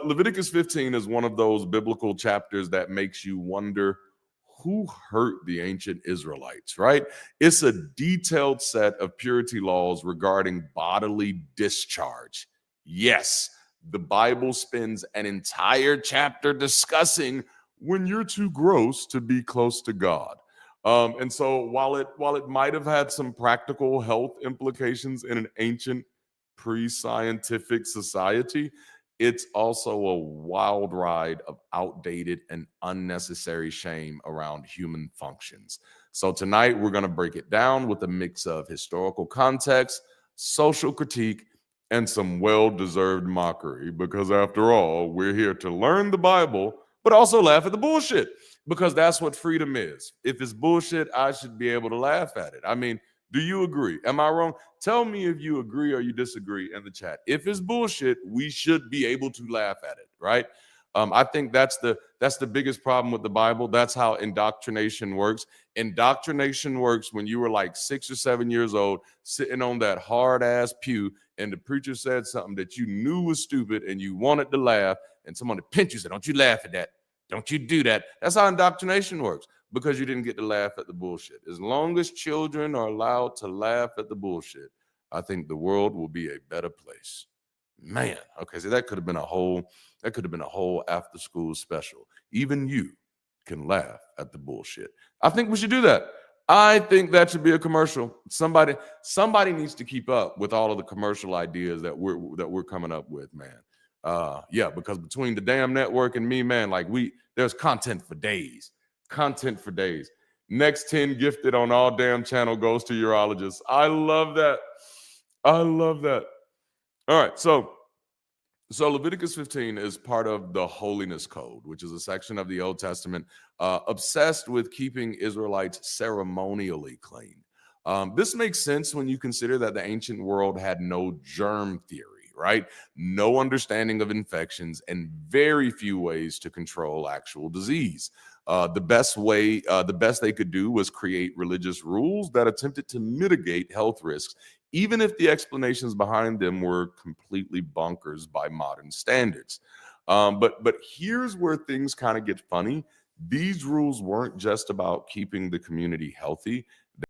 Leviticus 15 is one of those biblical chapters that makes you wonder who hurt the ancient Israelites, right? It's a detailed set of purity laws regarding bodily discharge. Yes, the Bible spends an entire chapter discussing when you're too gross to be close to God. And so while it might have had some practical health implications in an ancient pre-scientific society, it's also a wild ride of outdated and unnecessary shame around human functions. So tonight we're going to break it down with a mix of historical context, social critique, and some well-deserved mockery, because after all, we're here to learn the Bible, but also laugh at the bullshit, because that's what freedom is. If it's bullshit, I should be able to laugh at it. I mean, do you agree? Am I wrong? Tell me if you agree or you disagree in the chat. If it's bullshit, we should be able to laugh at it, right? I think that's the biggest problem with the Bible. That's how indoctrination works. Indoctrination works when you were like 6 or 7 years old, sitting on that hard ass pew, and the preacher said something that you knew was stupid, and you wanted to laugh, and someone would pinch you, said, "Don't you laugh at that? Don't you do that?" That's how indoctrination works, because you didn't get to laugh at the bullshit. As long as children are allowed to laugh at the bullshit, I think the world will be a better place. Man, okay, so that could have been a whole after school special. Even you can laugh at the bullshit. I think we should do that. I think that should be a commercial. Somebody needs to keep up with all of the commercial ideas that we're coming up with, man. Yeah, because between the damn network and me, man, like there's content for days. Content for days. Next 10 gifted on all damn channel goes to urologists. I love that. I love that. All right, so Leviticus 15 is part of the Holiness Code, which is a section of the Old Testament obsessed with keeping Israelites ceremonially clean. This makes sense when you consider that the ancient world had no germ theory, right? No understanding of infections and very few ways to control actual disease. The best they could do was create religious rules that attempted to mitigate health risks, even if the explanations behind them were completely bonkers by modern standards. But here's where things kind of get funny. These rules weren't just about keeping the community healthy.